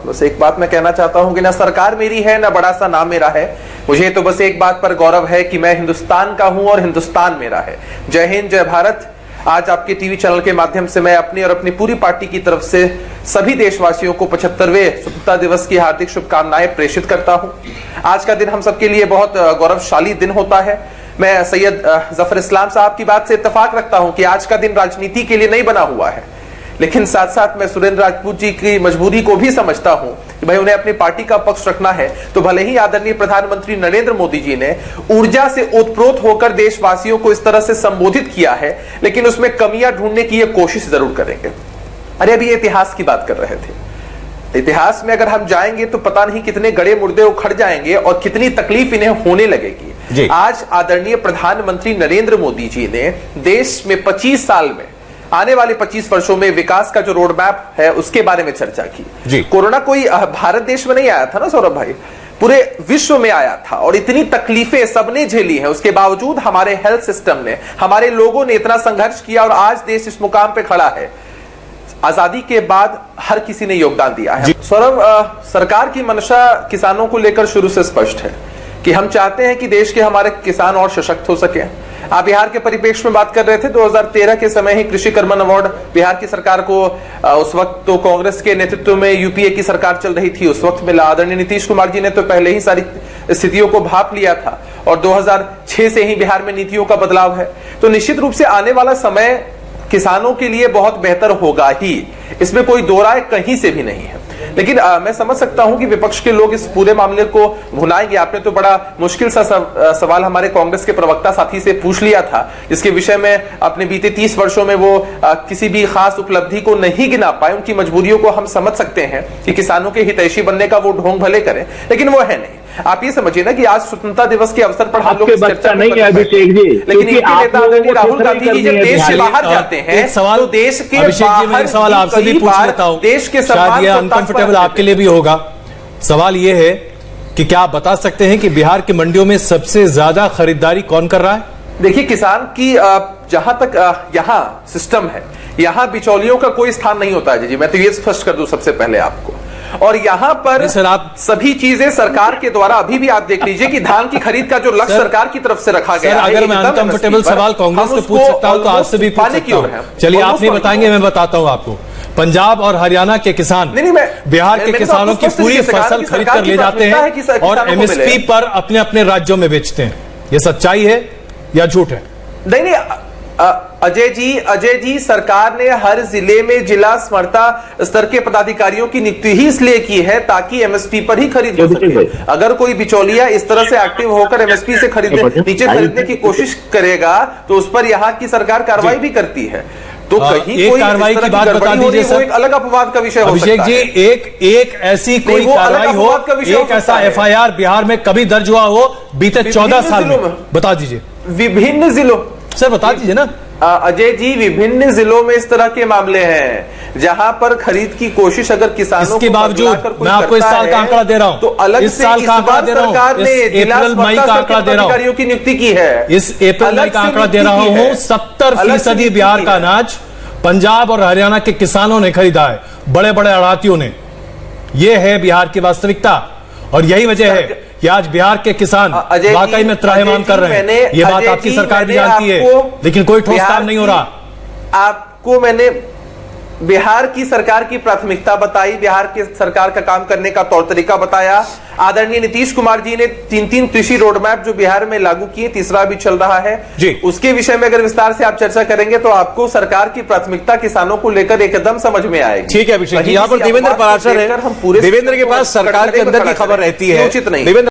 बस एक बात मैं कहना चाहता हूं कि ना सरकार मेरी है ना बड़ा सा नाम मेरा है, मुझे तो बस एक बात पर गौरव है कि मैं हिंदुस्तान का हूं और हिंदुस्तान मेरा है। जय हिंद, जय भारत। आज आपके टीवी चैनल के माध्यम से मैं अपनी और अपनी पूरी पार्टी की तरफ से सभी देशवासियों को 75वें स्वतंत्रता दिवस की हार्दिक शुभकामनाएं प्रेषित करता हूं। आज का दिन हम सबके लिए बहुत गौरवशाली दिन होता है। मैं सैयद जफर इस्लाम साहब की बात से इत्तेफाक रखता हूं कि आज का दिन राजनीति के लिए नहीं बना हुआ है, लेकिन साथ साथ मैं सुरेंद्र राजपूत जी की मजबूरी को भी समझता हूं कि भाई उन्हें अपनी पार्टी का पक्ष रखना है। तो भले ही आदरणीय प्रधानमंत्री नरेंद्र मोदी जी ने ऊर्जा से ओतप्रोत होकर देशवासियों को इस तरह से संबोधित किया है, लेकिन उसमें कमियां ढूंढने की यह कोशिश जरूर करेंगे। अरे अभी इतिहास की बात कर रहे थे, इतिहास में अगर हम जाएंगे तो पता नहीं कितने गड़े मुर्दे उखड़ जाएंगे और कितनी तकलीफ इन्हें होने लगेगी। आज आदरणीय प्रधानमंत्री नरेंद्र मोदी जी ने देश में 25 साल में, आने वाले 25 वर्षों में विकास का जो रोड मैप है उसके बारे में चर्चा की। कोरोना कोई भारत देश में नहीं आया था ना सौरभ भाई, पूरे विश्व में आया था और इतनी तकलीफें सबने झेली हैं। उसके बावजूद हमारे हेल्थ सिस्टम ने, हमारे लोगों ने इतना संघर्ष किया और आज देश इस मुकाम पे खड़ा है। आजादी के बाद हर किसी ने योगदान दिया है। सौरभ, सरकार की मंशा किसानों को लेकर शुरू से स्पष्ट है कि हम चाहते हैं कि देश के हमारे किसान और सशक्त हो सके। आप बिहार के परिप्रेक्ष्य में बात कर रहे थे, 2013 के समय ही कृषि कर्मण अवार्ड बिहार की सरकार को, उस वक्त तो कांग्रेस के नेतृत्व में यूपीए की सरकार चल रही थी, उस वक्त मिला। आदरणीय नीतीश कुमार जी ने तो पहले ही सारी स्थितियों को भांप लिया था और 2006 से ही बिहार में नीतियों का बदलाव है। तो निश्चित रूप से आने वाला समय किसानों के लिए बहुत बेहतर होगा ही, इसमें कोई दो राय कहीं से भी नहीं है। लेकिन मैं समझ सकता हूं कि विपक्ष के लोग इस पूरे मामले को भुनाएंगे। आपने तो बड़ा मुश्किल सा सवाल हमारे कांग्रेस के प्रवक्ता साथी से पूछ लिया था, जिसके विषय में अपने बीते 30 वर्षों में वो किसी भी खास उपलब्धि को नहीं गिना पाए। उनकी मजबूरियों को हम समझ सकते हैं कि किसानों के हितैषी बनने का वो ढोंग भले करें, लेकिन वो है नहीं। आप ये समझिए ना कि आज स्वतंत्रता दिवस के अवसर पर हम लोग इस चर्चा नहीं है अभिषेक जी, लेकिन इनके नेता आदरणीय राहुल गांधी जी जब देश से बाहर जाते हैं तो देश के बाहर सवाल आपसे भी पूछ लेता हूं, देश के सम्मान अनकंफर्टेबल आपके लिए भी होगा। सवाल यह है कि क्या आप बता सकते हैं कि बिहार की मंडियों में सबसे ज्यादा खरीदारी कौन कर रहा है? देखिए, किसान की जहां तक यहाँ सिस्टम है, यहाँ बिचौलियों का कोई स्थान नहीं होता है जी। मैं तो ये स्पष्ट कर दूं सबसे पहले आपको। और यहाँ पर सर आप सभी चीजें सरकार के द्वारा, अभी भी आप देख लीजिए कि धान की खरीद का जो लक्ष्य सरकार की तरफ से रखा गया है। अगर मैं अनकंफर्टेबल सवाल कांग्रेस से पूछ सकता हूं तो आपसे भी पूछ सकता हूं। चलिए, आप नहीं बताएंगे, मैं बताता हूं आपको। पंजाब और हरियाणा के किसान बिहार के किसानों की पूरी फसल खरीद कर ले जाते हैं और एमएसपी पर अपने अपने राज्यों में बेचते हैं। ये सच्चाई है या झूठ है? नहीं, अजय जी, सरकार ने हर जिले में जिला समर्था स्तर के पदाधिकारियों की नियुक्ति ही इसलिए की है ताकि एमएसपी पर ही खरीद हो सके। अगर कोई बिचौलिया इस तरह से एक्टिव होकर एमएसपी से नीचे खरीदने की कोशिश करेगा तो उस पर यहाँ की सरकार कार्रवाई भी करती है। तो कहीं कोई कार्रवाई की बात बता दीजिए सर। एक अलग अपवाद का विषय हो सकता है। अभिषेक जी, एक ऐसी कोई कार्रवाई हो, एक ऐसा एफआईआर बिहार में कभी दर्ज हुआ हो बीते 14 साल में, बता दीजिए। विभिन्न जिलों, सर बता दीजिए ना अजय जी, विभिन्न जिलों में इस तरह के मामले हैं जहां पर खरीद की कोशिश अगर किसानों के बावजूद, मैं आपको इस साल का आंकड़ा दे रहा हूं, तो अलग इस साल का आंकड़ा दे रहा हूं, सरकार ने अप्रैल मई का आंकड़ा दे रहा हूं, की नियुक्ति की है। इस अप्रैल मई का आंकड़ा दे रहा हूं। 70% बिहार का अनाज पंजाब और हरियाणा के किसानों ने खरीदा है, बड़े बड़े आढ़तियों ने। यह है बिहार की वास्तविकता और यही वजह है कि आज बिहार के किसान वाकई में त्राहिमाम कर रहे हैं। ये बात आपकी सरकार भी जानती है, लेकिन कोई ठोस काम नहीं हो रहा। आपको मैंने बिहार की सरकार की प्राथमिकता बताई, बिहार की सरकार का काम करने का तौर तरीका बताया। आदरणीय नीतीश कुमार जी ने 3 कृषि रोड मैप जो बिहार में लागू किए, तीसरा भी चल रहा है जी। उसके विषय में अगर विस्तार से आप चर्चा करेंगे तो आपको सरकार की प्राथमिकता किसानों को लेकर एकदम समझ में आएगी। ठीक है अभिषेक जी, यहाँ पर देवेंद्र पराशर है, देवेंद्र के पास सरकार के अंदर की खबर रहती है, उचित नहीं।